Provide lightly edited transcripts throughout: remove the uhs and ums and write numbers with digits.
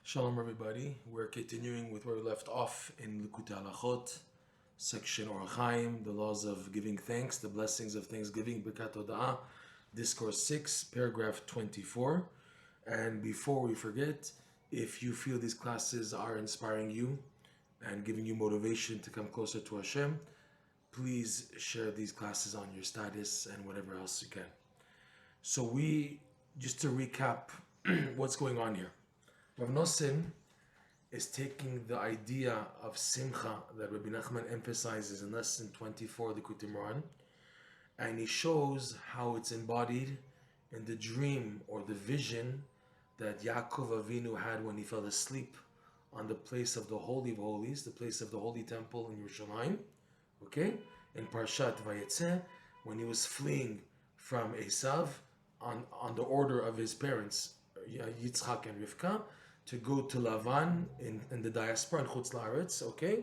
Shalom everybody, we're continuing with where we left off in Likutey Halakhot, section Orach Chaim, the laws of giving thanks, the blessings of thanksgiving, Birkat Hoda'ah, discourse 6, paragraph 24. And before we forget, if you feel these classes are inspiring you and giving you motivation to come closer to Hashem, please share these classes on your status and whatever else you can. So just to recap what's going on here. Rav Nosson is taking the idea of simcha that Rabbi Nachman emphasizes in lesson 24 of the Likutey Moharan, and he shows how it's embodied in the dream or the vision that Yaakov Avinu had when he fell asleep on the place of the Holy of Holies, the place of the Holy Temple in Yerushalayim, okay? In Parshat Vayetzeh, when he was fleeing from Esav on the order of his parents, Yitzchak and Rivka, to go to Lavan in the diaspora in Chutz La'aretz, okay?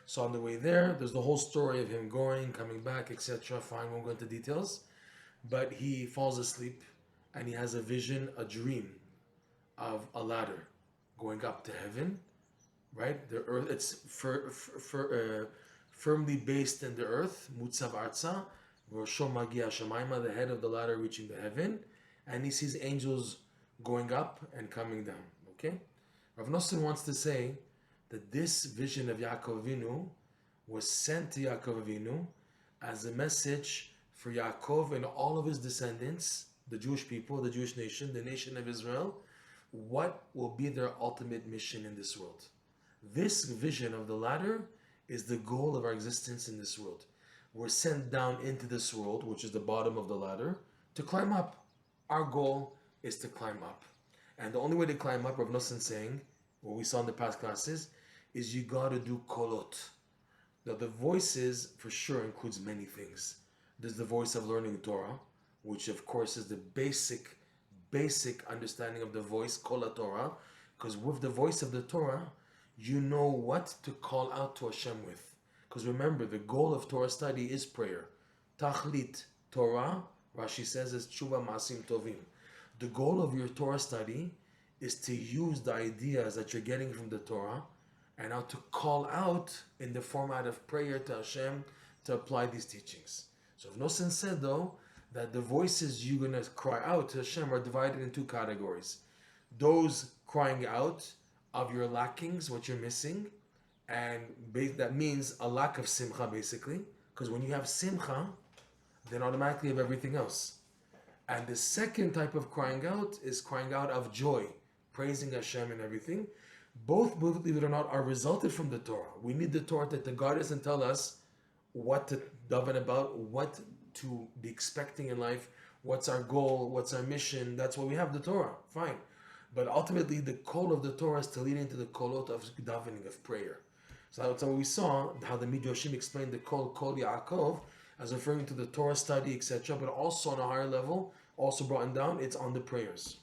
So on the way there's the whole story of him going, coming back, etc. Fine, won't go into details. But he falls asleep and he has a vision, a dream of a ladder going up to heaven, right? The earth, it's firmly based in the earth, Mutzav Arza, Rosho Magia Shemaima, the head of the ladder reaching the heaven, and he sees angels going up and coming down. Okay, Rav Nosson wants to say that this vision of Yaakov Avinu was sent to Yaakov Avinu as a message for Yaakov and all of his descendants, the Jewish people, the Jewish nation, the nation of Israel, what will be their ultimate mission in this world. This vision of the ladder is the goal of our existence in this world. We're sent down into this world, which is the bottom of the ladder, to climb up. Our goal is to climb up. And the only way to climb up, Rav Nosson saying, what we saw in the past classes, is you got to do kolot. Now the voices for sure includes many things. There's the voice of learning Torah, which of course is the basic understanding of the voice, kol Torah, because with the voice of the Torah, you know what to call out to Hashem with. Because remember, the goal of Torah study is prayer. Tachlit Torah, Rashi says, is tshuva masim tovim. The goal of your Torah study is to use the ideas that you're getting from the Torah and now to call out in the format of prayer to Hashem to apply these teachings. So if Nosson said though that the voices you're going to cry out to Hashem are divided in two categories. Those crying out of your lackings, what you're missing, and that means a lack of simcha basically, because when you have simcha, then automatically you have everything else. And the second type of crying out is crying out of joy, praising Hashem and everything. Both, believe it or not, are resulted from the Torah. We need the Torah to guide us and tell us what to daven about, what to be expecting in life, what's our goal, what's our mission. That's why we have the Torah, fine. But ultimately, the call of the Torah is to lead into the kolot of davening, of prayer. So that's how we saw how the Midrashim explained the kol Yaakov as referring to the Torah study, etc., but also on a higher level, also brought down, it's on the prayers.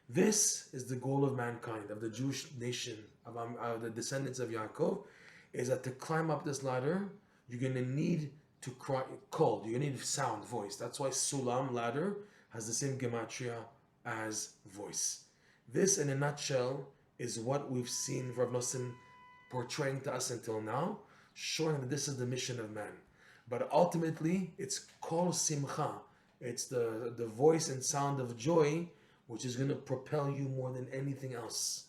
This is the goal of mankind, of the Jewish nation, of the descendants of Yaakov, is that to climb up this ladder, you're going to need to cry, call, you're going to need sound, voice. That's why Sulam, ladder, has the same gematria as voice. This, in a nutshell, is what we've seen Rav Nosson portraying to us until now, showing that this is the mission of man. But ultimately, it's kol simcha. It's the voice and sound of joy, which is going to propel you more than anything else.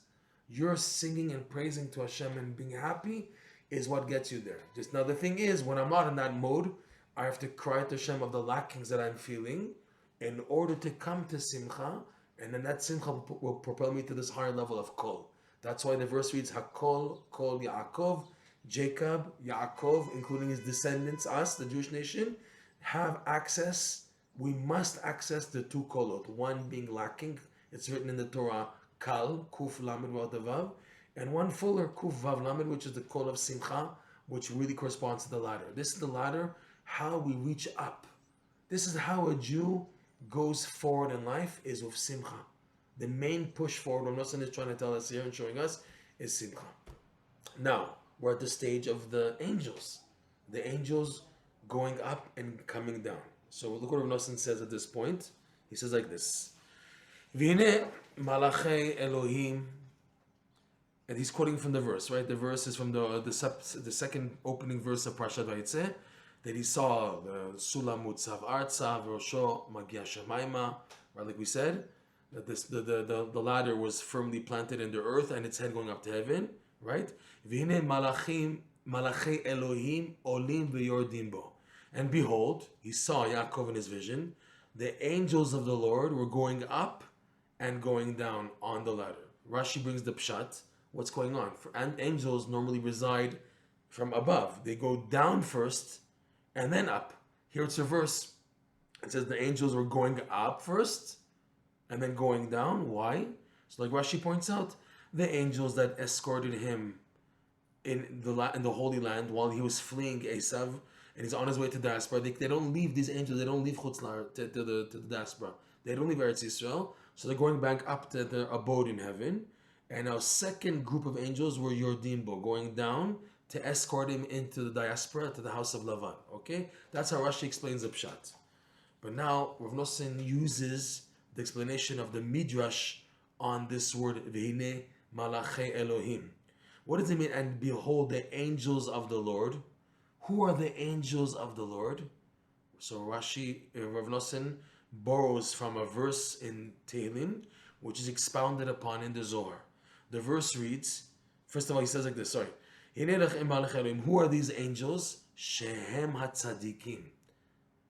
Your singing and praising to Hashem and being happy is what gets you there. Just now, the thing is, when I'm not in that mode, I have to cry to Hashem of the lackings that I'm feeling in order to come to simcha, and then that simcha will propel me to this higher level of kol. That's why the verse reads, Hakol, kol Yaakov, Jacob, Yaakov, including his descendants, us, the Jewish nation, have access. We must access the two kolot, one being lacking. It's written in the Torah, Kal, Kuf Lamed Vav, and one fuller, Kuf Vav Lamed, which is the kol of Simcha, which really corresponds to the ladder. This is the ladder, how we reach up. This is how a Jew goes forward in life, is with Simcha. The main push forward, what Nosson is trying to tell us here and showing us, is Simcha. Now, we're at the stage of the angels. The angels going up and coming down. So look what Rav Nosson says at this point. He says like this. V'hineh malachei Elohim and he's quoting from the verse, right? The verse is from the second opening verse of Parashat Vayitzeh, that he saw the Sulam Mutzav Artza V'Rosho Magia Shemaima, right? Like we said, that the ladder was firmly planted in the earth and its head going up to heaven, right? V'hine Malachei Elohim Olim V'Yordim Bo. And behold, he saw Yaakov in his vision, the angels of the Lord were going up and going down on the ladder. Rashi brings the pshat. What's going on? And angels normally reside from above. They go down first and then up. Here it's reverse. It says the angels were going up first and then going down. Why? So like Rashi points out, the angels that escorted him in the Holy Land while he was fleeing Esav and he's on his way to diaspora, they don't leave these angels, they don't leave Chutz to the diaspora. They don't leave Eretz Yisrael, so they're going back up to their abode in heaven. And our second group of angels were Yordimbo, going down to escort him into the diaspora, to the house of Lavan. Okay? That's how Rashi explains the Pshat. But now, Rav Nosson uses the explanation of the Midrash on this word, V'hine Malachei Elohim. What does it mean? And behold, the angels of the Lord. Who are the angels of the Lord? So Rashi, Rav Nosson, borrows from a verse in Tehillim, which is expounded upon in the Zohar. The verse reads, first of all, he says like this, who are these angels? Shehem HaTzaddikim.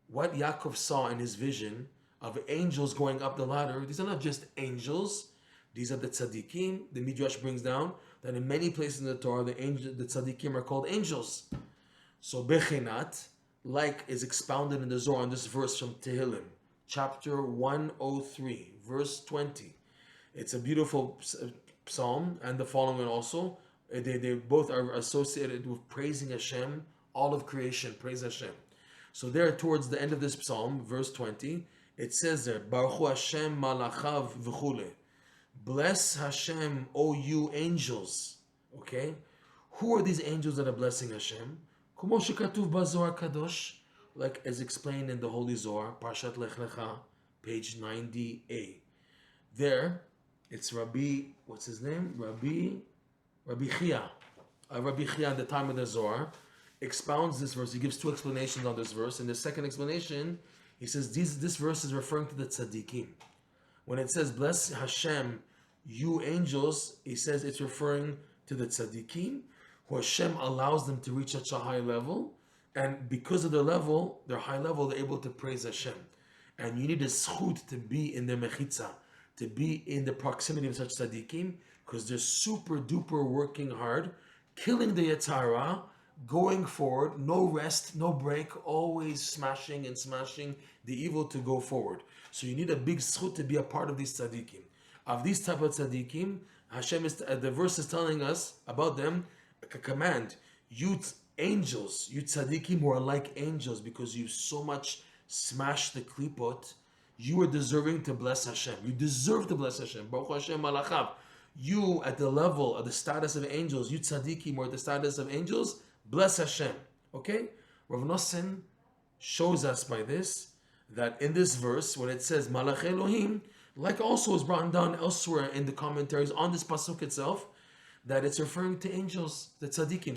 What Yaakov saw in his vision of angels going up the ladder, these are not just angels, these are the Tzaddikim. The Midrash brings down that in many places in the Torah, the Tzaddikim are called angels. So Bechinat, like is expounded in the Zohar on this verse from Tehillim, chapter 103, verse 20. It's a beautiful psalm, and the following one also. They both are associated with praising Hashem, all of creation, praise Hashem. So there, towards the end of this psalm, verse 20, it says there, Baruch Hu Hashem malachav v'chule. Bless Hashem, O you angels. Okay? Who are these angels that are blessing Hashem? Kumo shekatuv b'Zohar Kadosh, like as explained in the Holy Zohar, Parshat Lech Lecha, page 90a. There, it's Rabbi, what's his name? Rabbi Chia. Rabbi Chia at the time of the Zohar expounds this verse. He gives two explanations on this verse. In the second explanation, he says this verse is referring to the Tzaddikim. When it says, bless Hashem, you angels, he says it's referring to the Tzaddikim, who Hashem allows them to reach such a high level. And because of their high level, they're able to praise Hashem. And you need a zchut to be in the mechitza, to be in the proximity of such tzaddikim, because they're super duper working hard, killing the Yetzirah, going forward, no rest, no break, always smashing the evil to go forward. So you need a big zchut to be a part of these tzaddikim. Of these type of tzaddikim, Hashem is, the verse is telling us about them, a command, you angels, you tzaddikim who are like angels because you so much smashed the klipot, you are deserving to bless Hashem. You deserve to bless Hashem. Baruch Hashem malachav. You at the level of the status of angels, you tzaddikim or the status of angels, bless Hashem. Okay? Rav Nosson shows us by this that in this verse, when it says Malach Elohim, like also is brought down elsewhere in the commentaries on this pasuk itself, that it's referring to angels, the tzaddikim,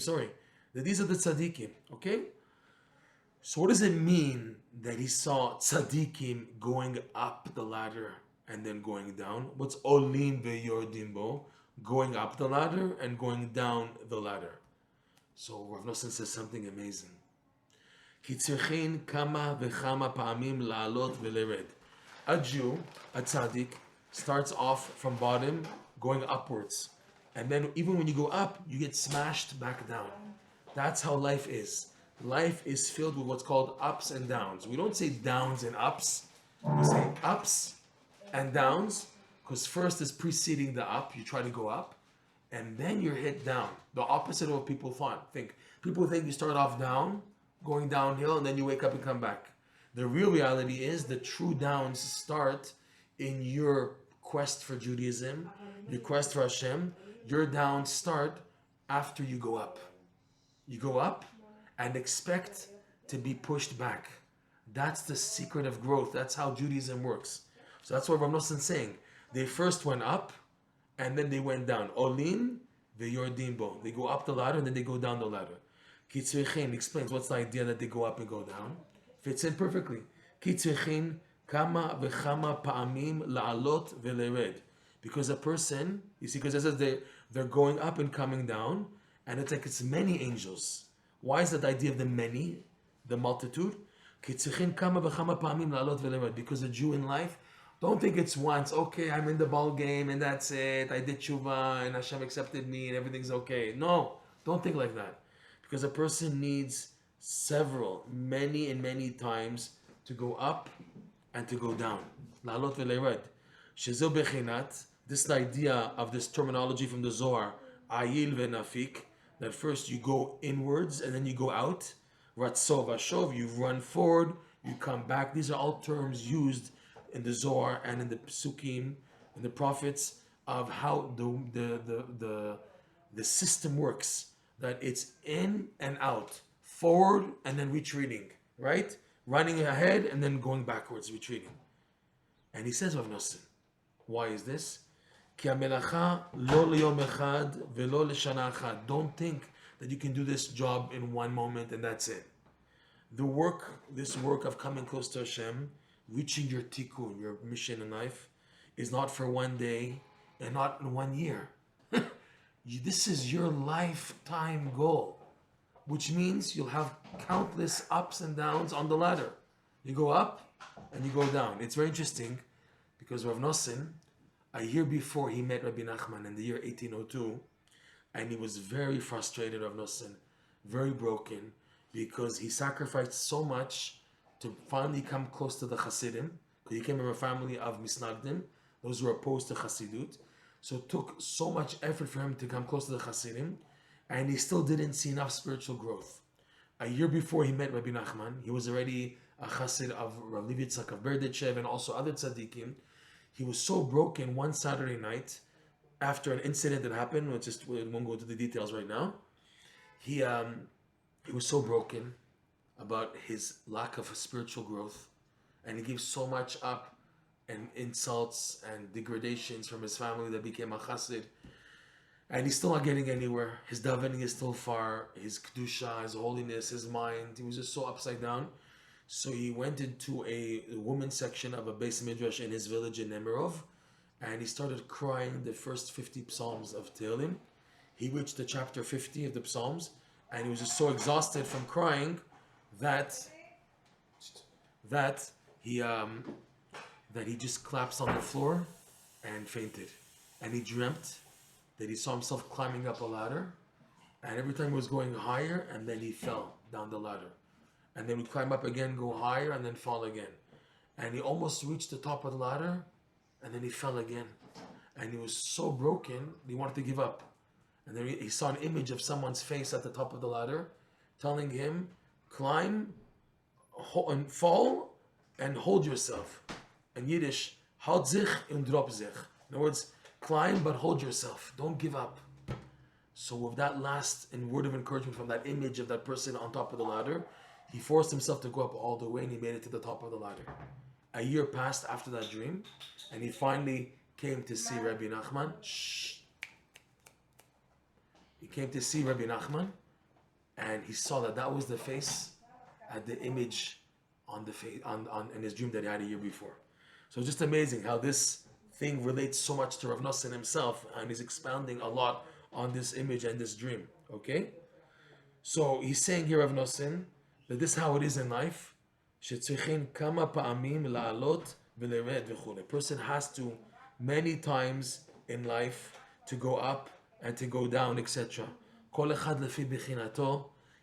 that these are the tzaddikim, okay? So what does it mean that he saw tzaddikim going up the ladder and then going down? What's olim ve'yordim bo? Going up the ladder and going down the ladder. So Rav Nosson says something amazing. Ki tzirchin kama v'chama pa'amim la'alot v'lered. A Jew, a tzaddik, starts off from bottom, going upwards. And then even when you go up, you get smashed back down. That's how life is. Life is filled with what's called ups and downs. We don't say downs and ups. We say ups and downs, because first is preceding the up. You try to go up, and then you're hit down. The opposite of what people think. People think you start off down, going downhill, and then you wake up and come back. The real reality is the true downs start in your quest for Judaism, your quest for Hashem. Your downs start after you go up. You go up and expect to be pushed back. That's the secret of growth. That's how Judaism works. So that's what Rav Nosson is saying. They first went up and then they went down. Olim ve'yordim bo. They go up the ladder and then they go down the ladder. Ki tzrichin explains what's the idea that they go up and go down. Fits in perfectly. Ki tzrichin kama v'chama pa'amim la'alot ve'lered. Because a person, you see, because it says they're going up and coming down, and it's like it's many angels. Why is that the idea of the many, the multitude? Because a Jew in life, don't think it's once, okay, I'm in the ball game and that's it, I did tshuva and Hashem accepted me and everything's okay. No, don't think like that. Because a person needs several, many and many times to go up and to go down. La'alot ve'lered. Shezo bechinat, this idea of this terminology from the Zohar, ayil ve'nafik, that first you go inwards and then you go out. Ratzov Ashov, you run forward, you come back. These are all terms used in the Zohar and in the Psukim, in the prophets, of how the system works. That it's in and out, forward and then retreating, right? Running ahead and then going backwards, retreating. And he says, Rav Nosson, why is this? Ki hamelacha lo liyom echad velo leshana achad. Don't think that you can do this job in one moment and that's it. This work of coming close to Hashem, reaching your tikkun, your mission in life, is not for one day and not in 1 year. This is your lifetime goal, which means you'll have countless ups and downs on the ladder. You go up and you go down. It's very interesting because Rav Nosson, a year before he met Rabbi Nachman in the year 1802, and he was very frustrated, Rav Nosson, very broken, because he sacrificed so much to finally come close to the Hasidim, because he came from a family of Misnagdim, those who were opposed to Hasidut. So it took so much effort for him to come close to the Hasidim, and he still didn't see enough spiritual growth. A year before he met Rabbi Nachman, he was already a Hasid of Rav Levi Tzak of Berditchev and also other Tzaddikim. He was so broken one Saturday night, after an incident that happened, we won't go into the details right now. He was so broken about his lack of spiritual growth, and he gave so much up and insults and degradations from his family that became a chassid, and he's still not getting anywhere. His davening is still far, his kedusha, his holiness, his mind, he was just so upside down. So he went into a women's section of a Beis Midrash in his village in Nemirov, and he started crying the first 50 Psalms of Tehillim. He reached the chapter 50 of the Psalms, and he was just so exhausted from crying that he just collapsed on the floor and fainted. And he dreamt that he saw himself climbing up a ladder, and every time he was going higher, and then he fell down the ladder. And then he'd climb up again, go higher, and then fall again. And he almost reached the top of the ladder, and then he fell again. And he was so broken, he wanted to give up. And then he saw an image of someone's face at the top of the ladder, telling him, climb and fall and hold yourself. In Yiddish, halt sich und drop sich. In other words, climb but hold yourself. Don't give up. So with that last word of encouragement from that image of that person on top of the ladder, he forced himself to go up all the way, and he made it to the top of the ladder. A year passed after that dream, and he finally came to see Rabbi Nachman. He came to see Rabbi Nachman, and he saw that was the face, the image on the face in his dream that he had a year before. So it's just amazing how this thing relates so much to Rav Nosson himself, and he's expounding a lot on this image and this dream. Okay, so he's saying here, Rav Nosson, that this is how it is in life. A person has to, many times in life, to go up and to go down, etc.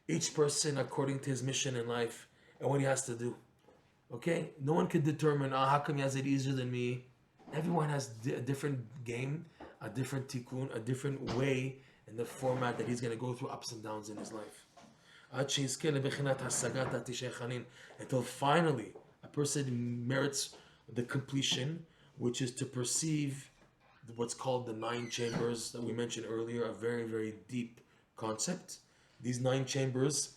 Each person according to his mission in life and what he has to do. Okay? No one can determine, how come he has it easier than me? Everyone has a different game, a different tikkun, a different way in the format that he's going to go through ups and downs in his life. Until finally a person merits the completion, which is to perceive what's called the 9 chambers that we mentioned earlier, a very, very deep concept. These 9 chambers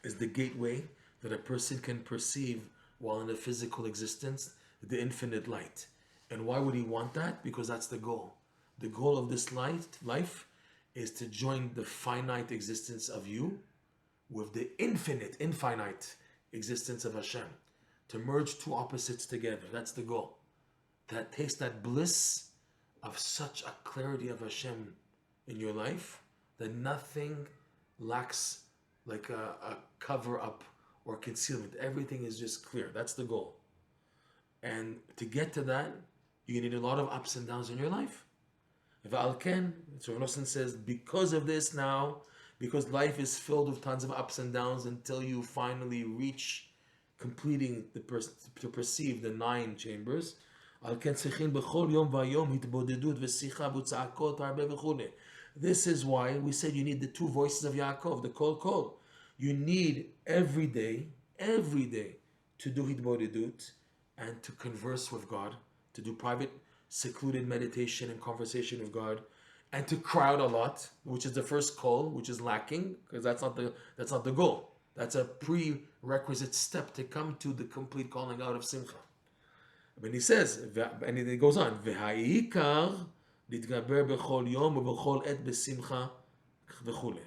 is the gateway that a person can perceive while in a physical existence, the infinite light. And why would he want that? Because that's the goal. The goal of this life is to join the finite existence of you with the infinite existence of Hashem. To merge two opposites together. That's the goal. That taste that bliss of such a clarity of Hashem in your life that nothing lacks like a cover up or concealment. Everything is just clear. That's the goal. And to get to that, you need a lot of ups and downs in your life. V'alken, so Nosson says, because of this now, because life is filled with tons of ups and downs until you finally reach completing to perceive the 9 chambers. This is why we said you need the 2 voices of Yaakov, the kol. You need every day to do hitbodedut and to converse with God, to do private, secluded meditation and conversation with God, and to cry out a lot, which is the first kol, which is lacking, because that's not the goal. That's a prerequisite step to come to the complete calling out of simcha. But he says, and it goes on, v'ha'ikar litgaber b'chol yom u'b'chol et b'simcha v'chule.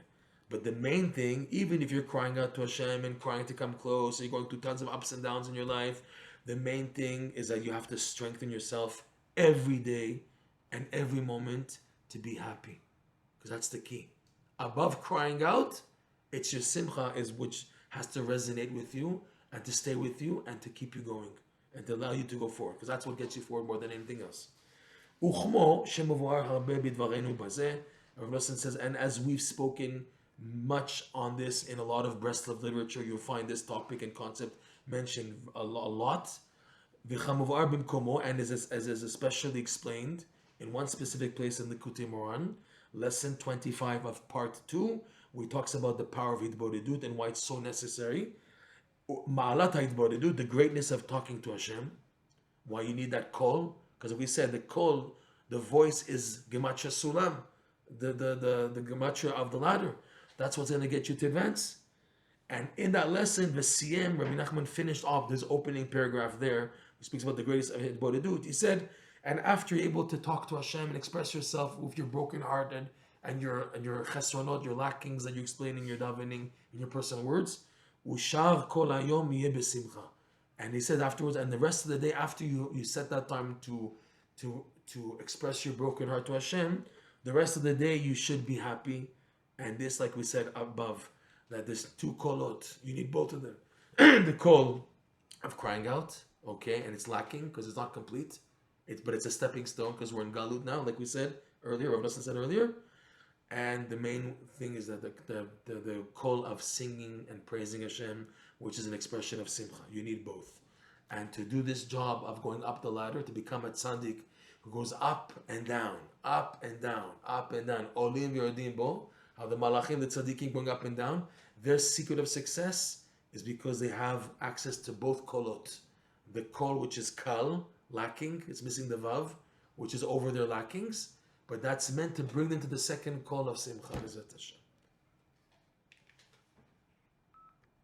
But the main thing, even if you're crying out to Hashem and crying to come close, you're going through tons of ups and downs in your life, the main thing is that you have to strengthen yourself every day and every moment to be happy. Because that's the key. Above crying out, it's your simcha is which has to resonate with you and to stay with you and to keep you going and to allow you to go forward. Because that's what gets you forward more than anything else. Uchmo shemuvar harbe bidvarenu bazeh. Rav Nosson says, and as we've spoken much on this in a lot of breslov literature, you'll find this topic and concept mentioned a lot. V'chamuvar bimkomo, and as is especially explained in one specific place in Likutey Moharan, lesson 25 of part 2, where he talks about the power of hitbodedut and why it's so necessary. Ma'alat hitbodedut, the greatness of talking to Hashem, why you need that kol, because we said the kol, the voice is gematria sulam, the gematria of the ladder. That's what's going to get you to advance. And in that lesson, V'siyem, Rabbi Nachman finished off this opening paragraph there. He speaks about the greatest of hitbodedut. He said, and after you're able to talk to Hashem and express yourself with your broken heart and your chesronot, your lackings that you explain in your davening, in your personal words, ushar kol hayom yeh b'simcha. And he said afterwards, and the rest of the day after you set that time to express your broken heart to Hashem, the rest of the day you should be happy. And this, like we said above, that there's 2 kolot. You need both of them. The kol of crying out, okay, and it's lacking because it's not complete. But it's a stepping stone because we're in galut now, like we said earlier, Rav Nosson said earlier. And the main thing is that the kol of singing and praising Hashem, which is an expression of simcha. You need both. And to do this job of going up the ladder, to become a tzaddik who goes up and down, up and down, up and down, olim v'yordim bo, how the malachim, the tzaddikim going up and down, their secret of success is because they have access to both kolot. The kol, which is kal, lacking, it's missing the vav, which is over their lackings, but that's meant to bring them to the second kol of simcha.